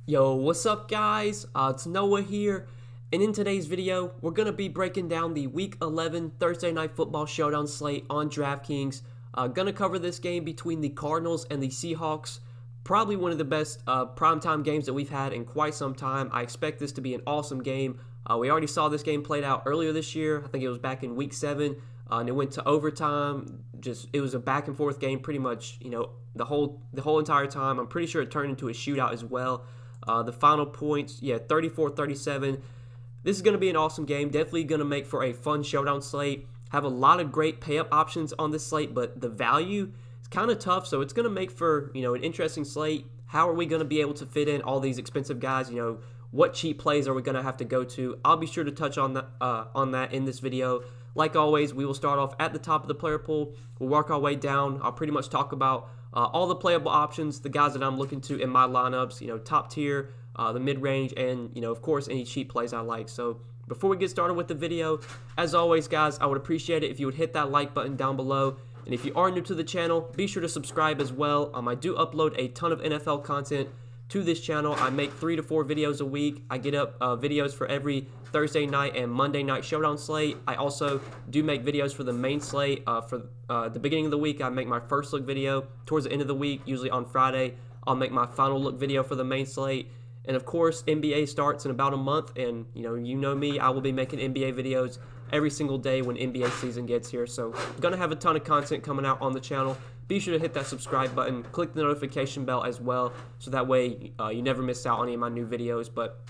Yo, what's up guys? It's Noah here, and in today's video, we're going to be breaking down the Week 11 Thursday Night Football Showdown slate on Draftkings. Going to cover this game between the Cardinals and the Seahawks. Probably one of the best primetime games that we've had in quite some time. I expect this to be an awesome game. We already saw this game played out earlier this year. I think it was back in Week 7, and it went to overtime. It was a back and forth game pretty much, the whole entire time. I'm pretty sure it turned into a shootout as well. The final points, 34-37. This is going to be an awesome game. Definitely going to make for a fun showdown slate. Have a lot of great pay-up options on this slate, but the value is kind of tough, so it's going to make for, an interesting slate. How are we going to be able to fit in all these expensive guys? What cheap plays are we going to have to go to? I'll be sure to touch on that in this video. Like always, we will start off at the top of the player pool. We'll work our way down. I'll pretty much talk about all the playable options, the guys that I'm looking to in my lineups, top tier, the mid-range, and, of course, any cheap plays I like. So before we get started with the video, as always, guys, I would appreciate it if you would hit that like button down below. And if you are new to the channel, be sure to subscribe as well. I do upload a ton of NFL content to this channel. I make 3 to 4 videos a week. I get up videos for every Thursday night and Monday night showdown slate. I also do make videos for the main slate. For the beginning of the week, I make my first look video. Towards the end of the week, usually on Friday, I'll make my final look video for the main slate. And of course, NBA starts in about a month, and you know me, I will be making NBA videos every single day when NBA season gets here. So I'm gonna have a ton of content coming out on the channel. Be sure to hit that subscribe button, click the notification bell as well, so that way you never miss out on any of my new videos. But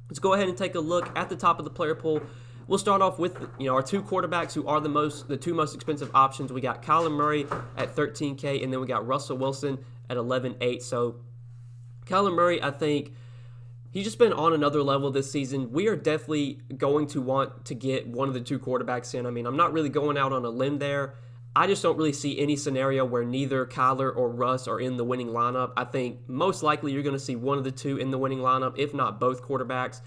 let's go ahead and take a look at the top of the player pool. We'll start off with our two quarterbacks who are the two most expensive options. We got Kyler Murray at $13K, and then we got Russell Wilson at $11,800. So Kyler Murray, I think he's just been on another level this season. We are definitely going to want to get one of the two quarterbacks in. I mean, I'm not really going out on a limb there. I just don't really see any scenario where neither Kyler or Russ are in the winning lineup. I think most likely you're going to see one of the two in the winning lineup, if not both quarterbacks.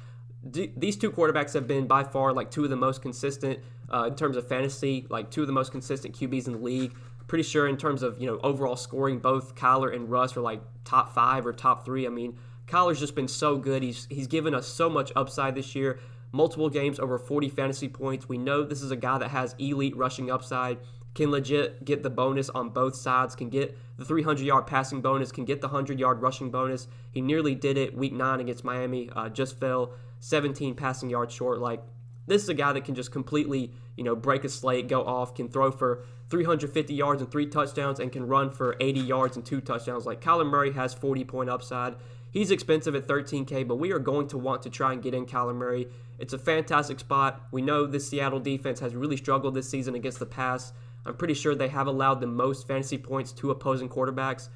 These two quarterbacks have been by far like two of the most consistent in terms of fantasy, like two of the most consistent QBs in the league. Pretty sure in terms of overall scoring, both Kyler and Russ are like top 5 or top 3. I mean, Kyler's just been so good. He's given us so much upside this year. Multiple games over 40 fantasy points. We know this is a guy that has elite rushing upside, can legit get the bonus on both sides, can get the 300-yard passing bonus, can get the 100-yard rushing bonus. He nearly did it Week 9 against Miami, just fell 17 passing yards short. Like, this is a guy that can just completely, break a slate, go off, can throw for 350 yards and 3 touchdowns, and can run for 80 yards and 2 touchdowns. Like, Kyler Murray has 40-point upside. He's expensive at $13K, but we are going to want to try and get in Kyler Murray. It's a fantastic spot. We know the Seattle defense has really struggled this season against the pass. I'm pretty sure they have allowed the most fantasy points to opposing quarterbacks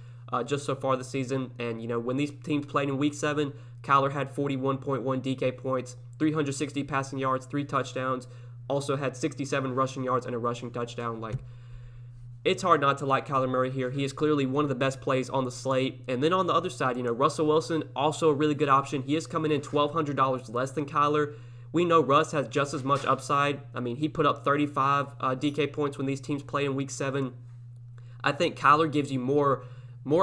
just so far this season. And, when these teams played in Week 7, Kyler had 41.1 DK points, 360 passing yards, 3 touchdowns, also had 67 rushing yards and a rushing touchdown. Like, it's hard not to like Kyler Murray here. He is clearly one of the best plays on the slate. And then on the other side, Russell Wilson, also a really good option. He is coming in $1,200 less than Kyler. We know Russ has just as much upside. I mean, he put up 35 DK points when these teams played in Week 7. I think Kyler gives you more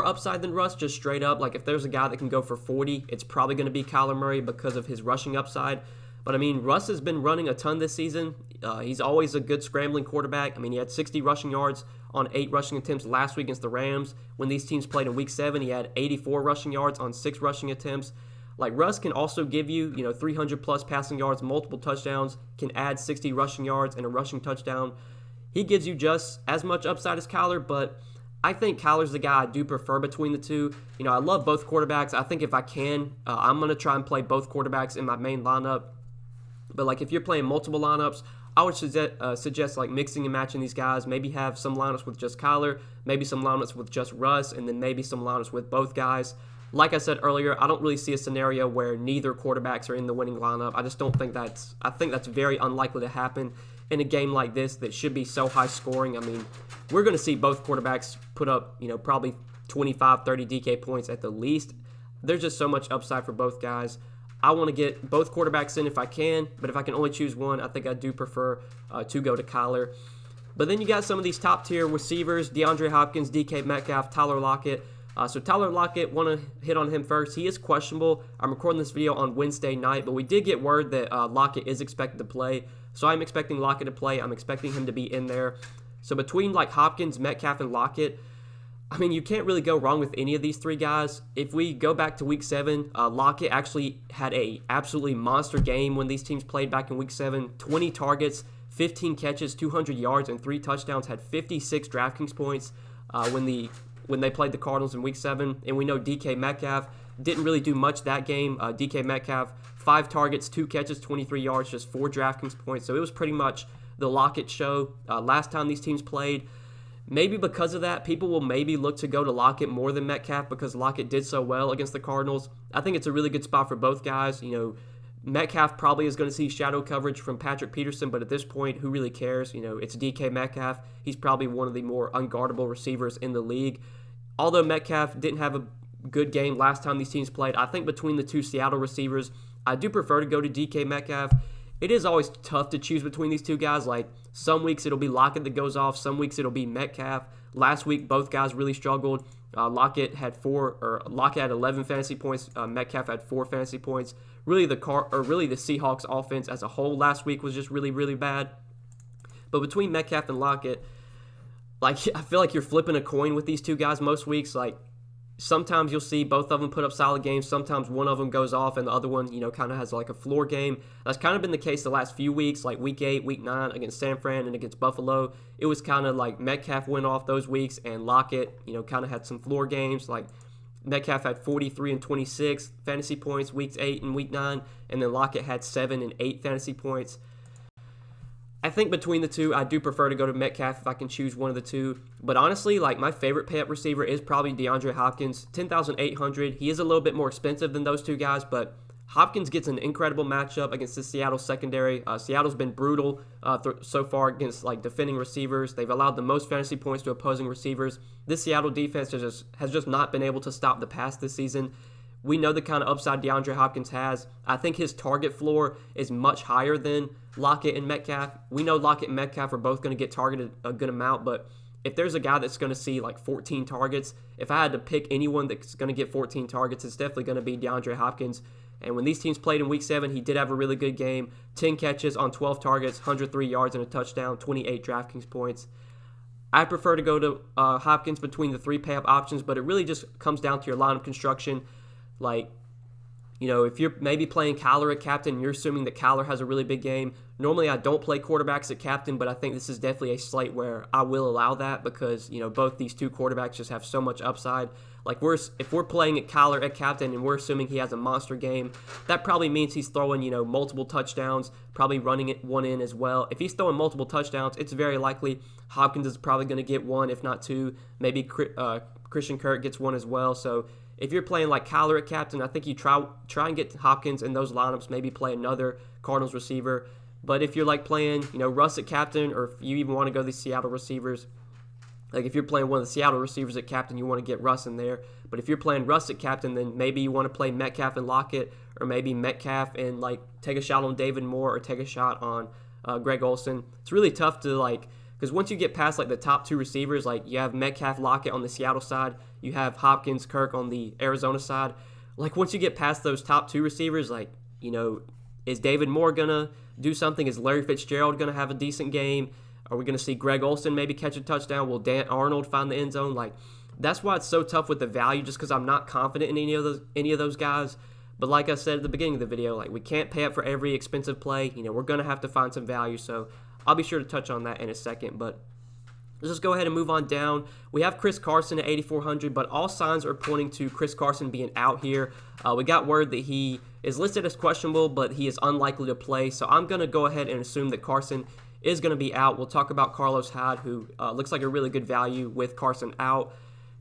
upside than Russ, just straight up. Like, if there's a guy that can go for 40, it's probably going to be Kyler Murray because of his rushing upside. But, I mean, Russ has been running a ton this season. He's always a good scrambling quarterback. I mean, he had 60 rushing yards on 8 rushing attempts last week against the Rams. When these teams played in Week 7, he had 84 rushing yards on 6 rushing attempts. Like, Russ can also give you, 300-plus passing yards, multiple touchdowns, can add 60 rushing yards and a rushing touchdown. He gives you just as much upside as Kyler, but I think Kyler's the guy I do prefer between the two. I love both quarterbacks. I think if I can, I'm going to try and play both quarterbacks in my main lineup. But, like, if you're playing multiple lineups, I would suggest like mixing and matching these guys. Maybe have some lineups with just Kyler, maybe some lineups with just Russ, and then maybe some lineups with both guys. Like I said earlier, I don't really see a scenario where neither quarterbacks are in the winning lineup. I just don't think I think that's very unlikely to happen in a game like this that should be so high scoring. I mean, we're going to see both quarterbacks put up, probably 25, 30 DK points at the least. There's just so much upside for both guys. I want to get both quarterbacks in if I can, but if I can only choose one, I think I do prefer to go to Kyler. But then you got some of these top-tier receivers, DeAndre Hopkins, DK Metcalf, Tyler Lockett. So Tyler Lockett, want to hit on him first. He is questionable. I'm recording this video on Wednesday night, but we did get word that Lockett is expected to play. So I'm expecting Lockett to play. I'm expecting him to be in there. So between like Hopkins, Metcalf, and Lockett, I mean, you can't really go wrong with any of these three guys. If we go back to Week 7, Lockett actually had a absolutely monster game when these teams played back in Week 7. 20 targets, 15 catches, 200 yards, and 3 touchdowns. Had 56 Draftkings points when they played the Cardinals in Week 7. And we know DK Metcalf didn't really do much that game. DK Metcalf, 5 targets, 2 catches, 23 yards, just 4 Draftkings points. So it was pretty much the Lockett show last time these teams played. Maybe because of that, people will maybe look to go to Lockett more than Metcalf because Lockett did so well against the Cardinals. I think it's a really good spot for both guys. You know, Metcalf probably is going to see shadow coverage from Patrick Peterson, but at this point, who really cares? You know, it's DK Metcalf. He's probably one of the more unguardable receivers in the league. Although Metcalf didn't have a good game last time these teams played, I think between the two Seattle receivers, I do prefer to go to DK Metcalf. It is always tough to choose between these two guys. Like, some weeks it'll be Lockett that goes off. Some weeks it'll be Metcalf. Last week, both guys really struggled. Lockett had 11 fantasy points. Metcalf had 4 fantasy points. Really, the Seahawks offense as a whole last week was just really, really bad. But between Metcalf and Lockett, like, I feel like you're flipping a coin with these two guys most weeks. Like, sometimes you'll see both of them put up solid games. Sometimes one of them goes off and the other one, you know, kind of has like a floor game. That's kind of been the case the last few weeks, like Week 8, Week 9 against San Fran and against Buffalo. It was kind of like Metcalf went off those weeks and Lockett, you know, kind of had some floor games. Like Metcalf had 43 and 26 fantasy points Weeks 8 and Week 9, and then Lockett had 7 and 8 fantasy points. I think between the two, I do prefer to go to Metcalf if I can choose one of the two. But honestly, like, my favorite pay-up receiver is probably DeAndre Hopkins, $10,800. He is a little bit more expensive than those two guys, but Hopkins gets an incredible matchup against the Seattle secondary. Seattle's been brutal so far against like defending receivers. They've allowed the most fantasy points to opposing receivers. This Seattle defense has just not been able to stop the pass this season. We know the kind of upside DeAndre Hopkins has. I think his target floor is much higher than Lockett and Metcalf. We know Lockett and Metcalf are both going to get targeted a good amount, but if there's a guy that's going to see like 14 targets, if I had to pick anyone that's going to get 14 targets, it's definitely going to be DeAndre Hopkins. And when these teams played in Week 7, he did have a really good game. 10 catches on 12 targets, 103 yards and a touchdown, 28 Draftkings points. I prefer to go to Hopkins between the 3 pay-up options, but it really just comes down to your lineup construction. Like, you know, if you're maybe playing Kyler at captain, you're assuming that Kyler has a really big game. Normally, I don't play quarterbacks at captain, but I think this is definitely a slate where I will allow that because, you know, both these two quarterbacks just have so much upside. Like, if we're playing at Kyler at captain and we're assuming he has a monster game, that probably means he's throwing, you know, multiple touchdowns, probably running it one in as well. If he's throwing multiple touchdowns, it's very likely Hopkins is probably going to get 1, if not 2. Maybe Christian Kirk gets 1 as well. So if you're playing like Kyler at captain, I think you try and get Hopkins in those lineups, maybe play another Cardinals receiver. But if you're like playing, you know, Russ at captain, or if you even want to go the Seattle receivers, like if you're playing one of the Seattle receivers at captain, you want to get Russ in there. But if you're playing Russ at captain, then maybe you want to play Metcalf and Lockett, or maybe Metcalf and like take a shot on David Moore or take a shot on Greg Olsen. It's really tough to like, because once you get past like the top 2 receivers, like you have Metcalf, Lockett on the Seattle side, you have Hopkins, Kirk on the Arizona side. Like once you get past those top 2 receivers, like, you know, is David Moore gonna do something? Is Larry Fitzgerald gonna have a decent game? Are we gonna see Greg Olsen maybe catch a touchdown? Will Dan Arnold find the end zone? Like, that's why it's so tough with the value, just because I'm not confident in any of those guys. But like I said at the beginning of the video, like we can't pay up for every expensive play. You know, we're gonna have to find some value. So I'll be sure to touch on that in a second, but let's just go ahead and move on down. We have Chris Carson at 8,400, but all signs are pointing to Chris Carson being out here. We got word that he is listed as questionable, but he is unlikely to play. So I'm going to go ahead and assume that Carson is going to be out. We'll talk about Carlos Hyde, who looks like a really good value with Carson out.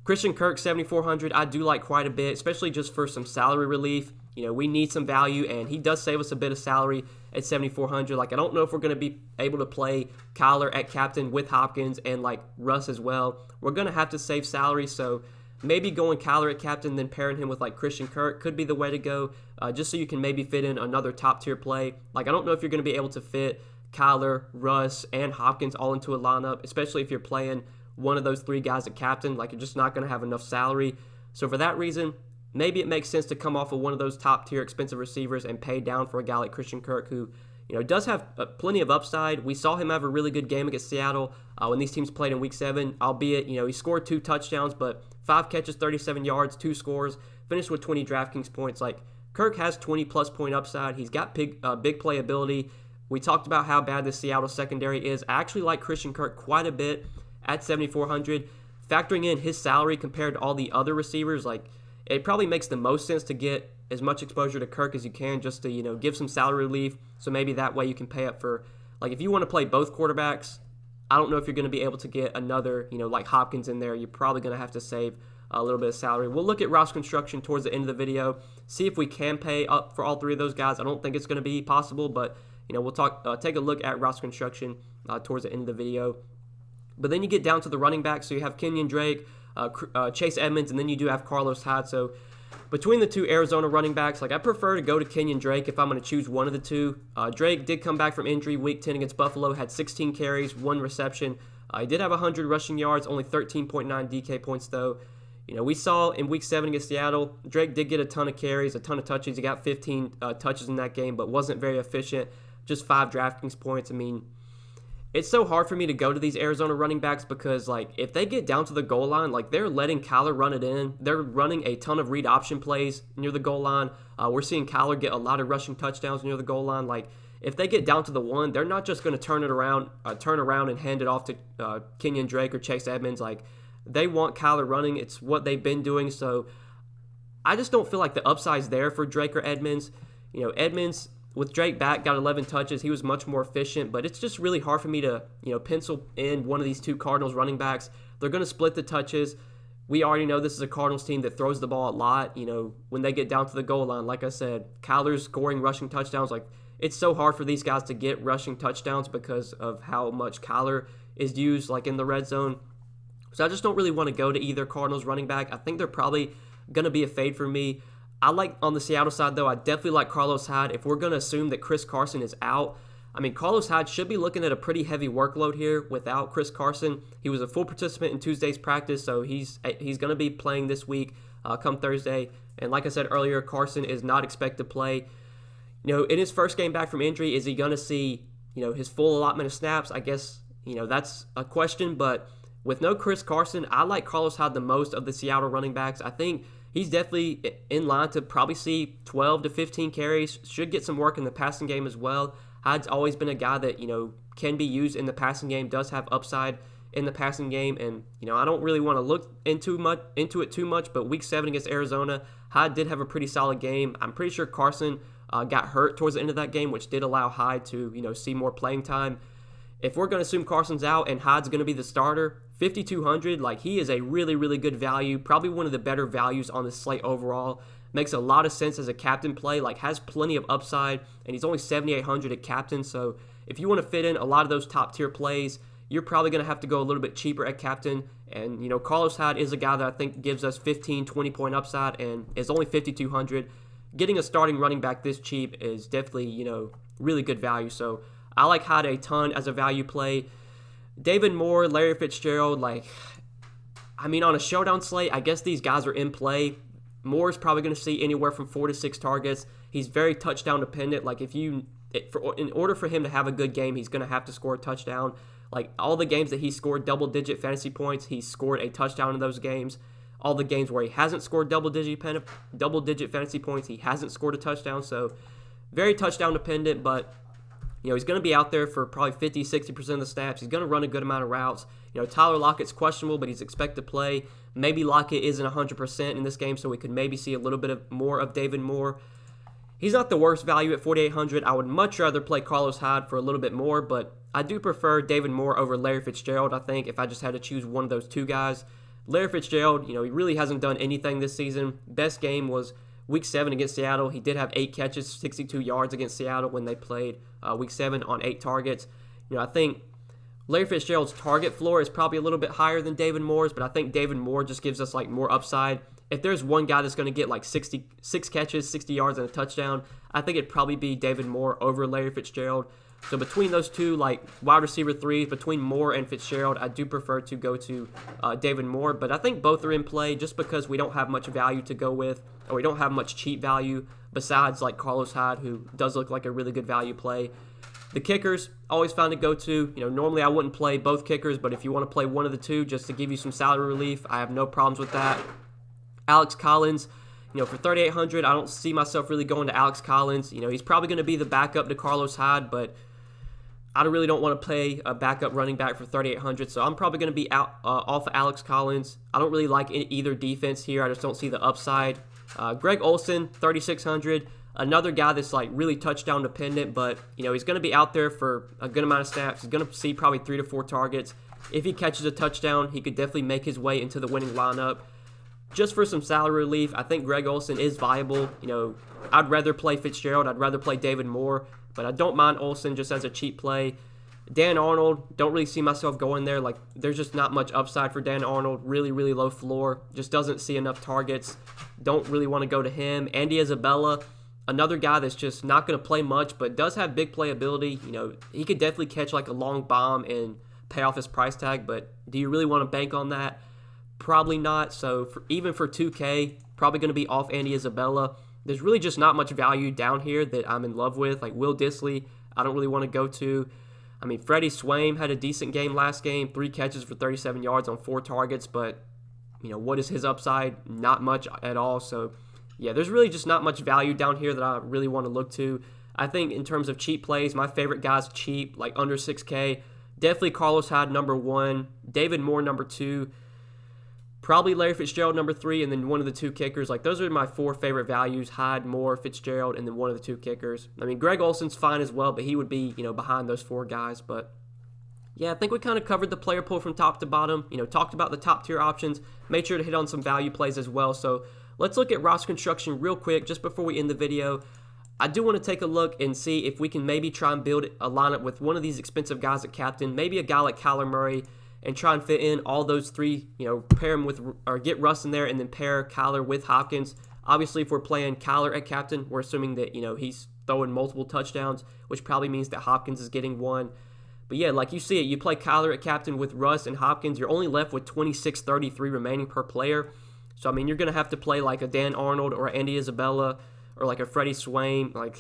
Christian Kirk, 7,400, I do like quite a bit, especially just for some salary relief. You know, we need some value, and he does save us a bit of salary at 7,400. Like, I don't know if we're going to be able to play Kyler at captain with Hopkins and, like, Russ as well. We're going to have to save salary, so maybe going Kyler at captain, then pairing him with, like, Christian Kirk could be the way to go, just so you can maybe fit in another top-tier play. Like, I don't know if you're going to be able to fit Kyler, Russ, and Hopkins all into a lineup, especially if you're playing one of those 3 guys at captain. Like, you're just not going to have enough salary. So for that reason, maybe it makes sense to come off of one of those top tier expensive receivers and pay down for a guy like Christian Kirk, who does have plenty of upside. We saw him have a really good game against Seattle when these teams played in Week 7, albeit he scored 2 touchdowns, but 5 catches, 37 yards, 2 scores, finished with 20 DraftKings points. Like, Kirk has 20-plus point upside. He's got big playability. We talked about how bad the Seattle secondary is. I actually like Christian Kirk quite a bit at 7,400. Factoring in his salary compared to all the other receivers, like, it probably makes the most sense to get as much exposure to Kirk as you can just to, give some salary relief. So maybe that way you can pay up for, like, if you want to play both quarterbacks, I don't know if you're going to be able to get another, like Hopkins in there. You're probably going to have to save a little bit of salary. We'll look at roster construction towards the end of the video, see if we can pay up for all 3 of those guys. I don't think it's going to be possible, but, we'll take a look at roster construction towards the end of the video. But then you get down to the running back, so you have Kenyon Drake, Chase Edmonds, and then you do have Carlos Hyde. So between the 2 Arizona running backs, like, I prefer to go to Kenyon Drake if I'm going to choose one of the 2. Drake did come back from injury Week 10 against Buffalo, had 16 carries, 1 reception. He did have 100 rushing yards, only 13.9 DK points though. We saw in Week 7 against Seattle, Drake did get a ton of carries, a ton of touches. He got 15 touches in that game, but wasn't very efficient. Just 5 DraftKings points. I mean, it's so hard for me to go to these Arizona running backs because, like, if they get down to the goal line, like, they're letting Kyler run it in. They're running a ton of read option plays near the goal line. We're seeing Kyler get a lot of rushing touchdowns near the goal line. Like, if they get down to the 1, they're not just going to turn around and hand it off to Kenyon Drake or Chase Edmonds. Like, they want Kyler running. It's what they've been doing. So I just don't feel like the upside's there for Drake or Edmonds. Edmonds, with Drake back, got 11 touches. He was much more efficient, but it's just really hard for me to, pencil in one of these 2 Cardinals running backs. They're going to split the touches. We already know this is a Cardinals team that throws the ball a lot. When they get down to the goal line, like I said, Kyler's scoring rushing touchdowns. Like, it's so hard for these guys to get rushing touchdowns because of how much Kyler is used, like, in the red zone. So I just don't really want to go to either Cardinals running back. I think they're probably going to be a fade for me. I like, on the Seattle side, though, I definitely like Carlos Hyde. If we're going to assume that Chris Carson is out, I mean, Carlos Hyde should be looking at a pretty heavy workload here without Chris Carson. He was a full participant in Tuesday's practice, so he's going to be playing this week come Thursday. And like I said earlier, Carson is not expected to play. In his first game back from injury, is he going to see, his full allotment of snaps? I guess, that's a question. But with no Chris Carson, I like Carlos Hyde the most of the Seattle running backs. I think he's definitely in line to probably see 12 to 15 carries. Should get some work in the passing game as well. Hyde's always been a guy that, can be used in the passing game, does have upside in the passing game. And, I don't really want to look into it too much, but Week 7 against Arizona, Hyde did have a pretty solid game. I'm pretty sure Carson got hurt towards the end of that game, which did allow Hyde to, see more playing time. If we're going to assume Carson's out and Hyde's going to be the starter, 5,200, like, he is a really, really good value. Probably one of the better values on the slate overall. Makes a lot of sense as a captain play, like, has plenty of upside, and he's only 7,800 at captain. So if you want to fit in a lot of those top tier plays, you're probably going to have to go a little bit cheaper at captain. And, Carlos Hyde is a guy that I think gives us 15, 20 point upside and is only 5,200. Getting a starting running back this cheap is definitely, really good value. So I like Hyde a ton as a value play. David Moore, Larry Fitzgerald, on a showdown slate, I guess these guys are in play. Moore's probably going to see anywhere from 4 to 6 targets. He's very touchdown dependent. Like, in order for him to have a good game, he's going to have to score a touchdown. Like, all the games that he scored double-digit fantasy points, he scored a touchdown in those games. All the games where he hasn't scored double-digit fantasy points, he hasn't scored a touchdown. So, very touchdown dependent, but he's going to be out there for probably 50, 60% of the snaps. He's going to run a good amount of routes. Tyler Lockett's questionable, but he's expected to play. Maybe Lockett isn't 100% in this game, so we could maybe see a little bit more of David Moore. He's not the worst value at 4,800. I would much rather play Carlos Hyde for a little bit more, but I do prefer David Moore over Larry Fitzgerald, I think, if I just had to choose one of those 2 guys. Larry Fitzgerald, he really hasn't done anything this season. Best game was Week 7 against Seattle. He did have 8 catches, 62 yards against Seattle when they played Week 7 on 8 targets. I think Larry Fitzgerald's target floor is probably a little bit higher than David Moore's, but I think David Moore just gives us more upside. If there's one guy that's going to get 6 catches, 60 yards, and a touchdown, I think it'd probably be David Moore over Larry Fitzgerald. So between those two, like wide receiver threes, between Moore and Fitzgerald, I do prefer to go to David Moore. But I think both are in play just because we don't have much value to go with, or we don't have much cheap value besides like Carlos Hyde, who does look like a really good value play. The kickers, always found to go to. Normally I wouldn't play both kickers, but if you want to play one of the two just to give you some salary relief, I have no problems with that. Alex Collins, for $3,800, I don't see myself really going to Alex Collins. He's probably going to be the backup to Carlos Hyde, but I really don't want to play a backup running back for $3,800, so I'm probably going to be out off of Alex Collins. I don't really like either defense here. I just don't see the upside. Greg Olsen, $3,600, another guy that's like really touchdown dependent, but he's going to be out there for a good amount of snaps. He's going to see probably 3 to 4 targets. If he catches a touchdown, he could definitely make his way into the winning lineup. Just for some salary relief, I think Greg Olsen is viable. I'd rather play Fitzgerald. I'd rather play David Moore, but I don't mind Olsen just as a cheap play. Dan Arnold, don't really see myself going there. Like, there's just not much upside for Dan Arnold. Really, really low floor. Just doesn't see enough targets. Don't really want to go to him. Andy Isabella, another guy that's just not going to play much, but does have big playability. He could definitely catch like a long bomb and pay off his price tag, but do you really want to bank on that? Probably not. So even for 2K, probably going to be off Andy Isabella. There's really just not much value down here that I'm in love with. Like Will Dissly, I don't really want to go to. I mean, Freddie Swaim had a decent game last game, 3 catches for 37 yards on 4 targets, but, what is his upside? Not much at all. So, yeah, there's really just not much value down here that I really want to look to. I think in terms of cheap plays, my favorite guys cheap, like under 6K, definitely Carlos Hyde, number 1, David Moore, number 2, probably Larry Fitzgerald, number 3, and then one of the 2 kickers. Like, those are my 4 favorite values: Hyde, Moore, Fitzgerald, and then one of the 2 kickers. I mean, Greg Olsen's fine as well, but he would be, behind those 4 guys. But, yeah, I think we kind of covered the player pool from top to bottom, talked about the top-tier options, made sure to hit on some value plays as well. So let's look at roster construction real quick just before we end the video. I do want to take a look and see if we can maybe try and build a lineup with one of these expensive guys at captain, maybe a guy like Kyler Murray, and try and fit in all those 3, pair him with, or get Russ in there and then pair Kyler with Hopkins. Obviously, if we're playing Kyler at captain, we're assuming that, he's throwing multiple touchdowns, which probably means that Hopkins is getting 1. But yeah, like you see it, you play Kyler at captain with Russ and Hopkins, you're only left with 26.33 remaining per player. So, I mean, you're going to have to play like a Dan Arnold or Andy Isabella or like a Freddie Swaim. Like,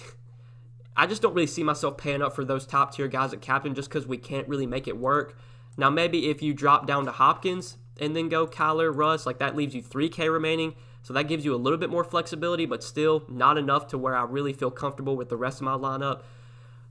I just don't really see myself paying up for those top tier guys at captain just because we can't really make it work. Now, maybe if you drop down to Hopkins and then go Kyler, Russ, like that leaves you 3K remaining. So that gives you a little bit more flexibility, but still not enough to where I really feel comfortable with the rest of my lineup.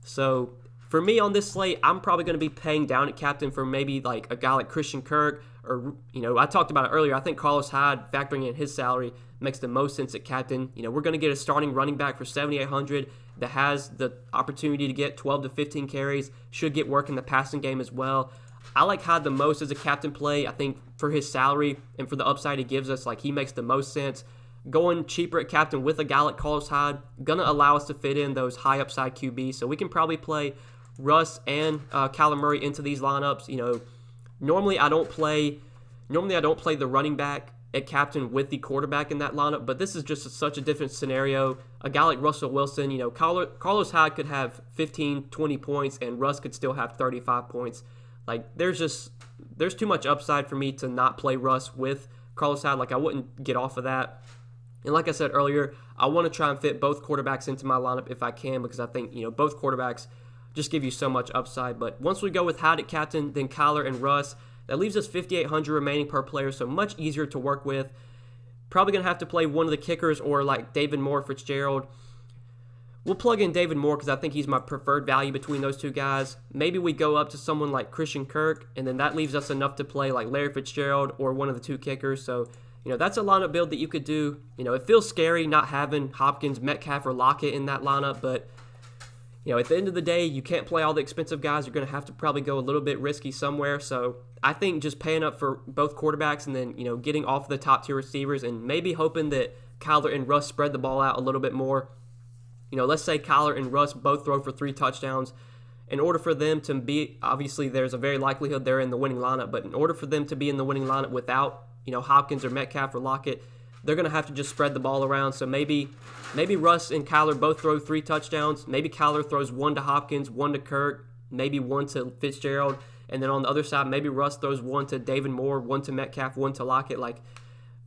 So for me on this slate, I'm probably going to be paying down at captain for maybe like a guy like Christian Kirk, or, I talked about it earlier. I think Carlos Hyde, factoring in his salary, makes the most sense at captain. We're going to get a starting running back for $7,800 that has the opportunity to get 12 to 15 carries, should get work in the passing game as well. I like Hyde the most as a captain play. I think for his salary and for the upside he gives us, like, he makes the most sense. Going cheaper at captain with a guy like Carlos Hyde, going to allow us to fit in those high upside QBs. So we can probably play Russ and Kyler Murray into these lineups. Normally I don't play the running back at captain with the quarterback in that lineup, but this is just such a different scenario. A guy like Russell Wilson, Carlos Hyde could have 15, 20 points, and Russ could still have 35 points. Like, there's too much upside for me to not play Russ with Carlos Hyde. Like, I wouldn't get off of that. And like I said earlier, I want to try and fit both quarterbacks into my lineup if I can, because I think, both quarterbacks just give you so much upside. But once we go with Hyde at captain, then Kyler and Russ, that leaves us $5,800 remaining per player, so much easier to work with. Probably going to have to play one of the kickers or like David Moore, Fitzgerald. We'll plug in David Moore because I think he's my preferred value between those 2 guys. Maybe we go up to someone like Christian Kirk, and then that leaves us enough to play like Larry Fitzgerald or one of the 2 kickers. So, that's a lineup build that you could do. It feels scary not having Hopkins, Metcalf, or Lockett in that lineup, but, at the end of the day, you can't play all the expensive guys. You're going to have to probably go a little bit risky somewhere. So I think just paying up for both quarterbacks and then, getting off the top tier receivers and maybe hoping that Kyler and Russ spread the ball out a little bit more. Let's say Kyler and Russ both throw for 3 touchdowns. In order for them to be, obviously there's a very likelihood they're in the winning lineup, but in order for them to be in the winning lineup without, Hopkins or Metcalf or Lockett, they're going to have to just spread the ball around. So maybe Russ and Kyler both throw 3 touchdowns. Maybe Kyler throws 1 to Hopkins, 1 to Kirk, maybe 1 to Fitzgerald. And then on the other side, maybe Russ throws 1 to David Moore, 1 to Metcalf, 1 to Lockett. Like,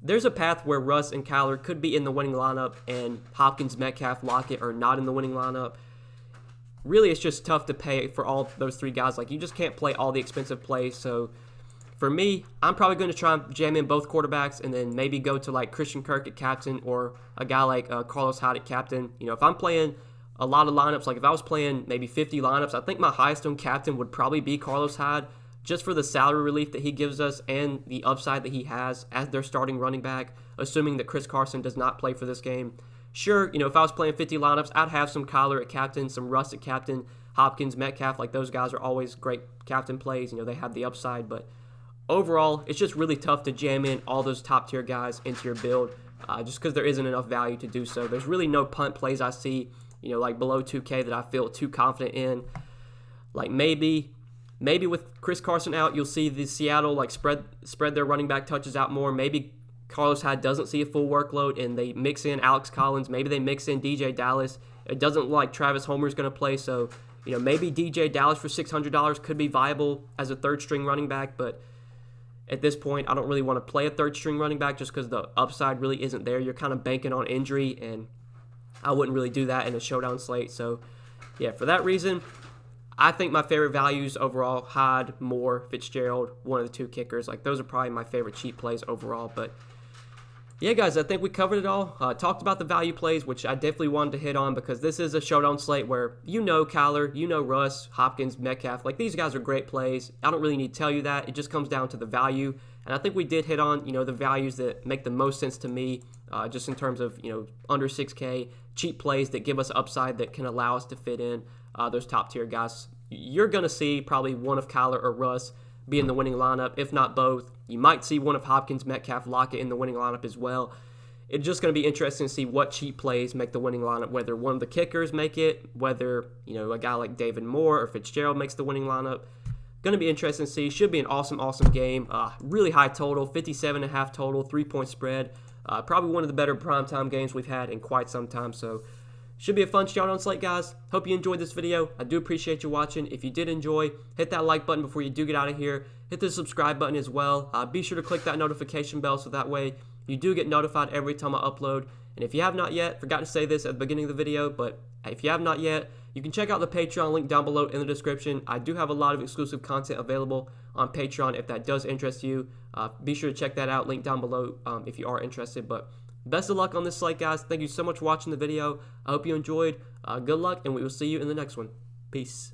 there's a path where Russ and Kyler could be in the winning lineup and Hopkins, Metcalf, Lockett are not in the winning lineup. Really, it's just tough to pay for all those 3 guys. Like, you just can't play all the expensive plays. So for me, I'm probably going to try and jam in both quarterbacks and then maybe go to like Christian Kirk at captain or a guy like Carlos Hyde at captain. You know, if I'm playing a lot of lineups, like if I was playing maybe 50 lineups, I think my highest on captain would probably be Carlos Hyde, just for the salary relief that he gives us and the upside that he has as their starting running back, assuming that Chris Carson does not play for this game. Sure, you know, if I was playing 50 lineups, I'd have some Kyler at captain, some Russ at captain, Hopkins, Metcalf. Like, those guys are always great captain plays. You know, they have the upside. But overall, it's just really tough to jam in all those top-tier guys into your build just because there isn't enough value to do so. There's really no punt plays I see, you know, like below 2K that I feel too confident in. Like, maybe with Chris Carson out, you'll see the Seattle like spread their running back touches out more. Maybe Carlos Hyde doesn't see a full workload and they mix in Alex Collins. Maybe they mix in DJ Dallas. It doesn't look like Travis Homer's going to play, so you know, maybe DJ Dallas for $600 could be viable as a third-string running back, but at this point, I don't really want to play a third-string running back just because the upside really isn't there. You're kind of banking on injury, and I wouldn't really do that in a showdown slate. So, yeah, for that reason, I think my favorite values overall, Hyde, Moore, Fitzgerald, one of the 2 kickers. Like, those are probably my favorite cheap plays overall. But, yeah, guys, I think we covered it all. Talked about the value plays, which I definitely wanted to hit on because this is a showdown slate where you know Kyler, you know Russ, Hopkins, Metcalf. Like, these guys are great plays. I don't really need to tell you that. It just comes down to the value. And I think we did hit on, you know, the values that make the most sense to me just in terms of, you know, under 6K, cheap plays that give us upside that can allow us to fit in those top-tier guys. You're going to see probably one of Kyler or Russ be in the winning lineup, if not both. You might see one of Hopkins, Metcalf, Lockett in the winning lineup as well. It's just going to be interesting to see what cheap plays make the winning lineup, whether one of the kickers make it, whether, you know, a guy like David Moore or Fitzgerald makes the winning lineup. Going to be interesting to see. Should be an awesome game. Really high total, 57.5 total, 3-point spread. Probably one of the better primetime games we've had in quite some time. So should be a fun showdown slate, guys. Hope you enjoyed this video. I do appreciate you watching. If you did enjoy, hit that like button before you do get out of here. Hit the subscribe button as well. Be sure to click that notification bell so that way you do get notified every time I upload. And if you have not yet, forgot to say this at the beginning of the video, but if you have not yet, you can check out the Patreon link down below in the description. I do have a lot of exclusive content available on Patreon if that does interest you. Be sure to check that out, link down below if you are interested. But best of luck on this slate, guys. Thank you so much for watching the video. I hope you enjoyed. Good luck, and we will see you in the next one. Peace.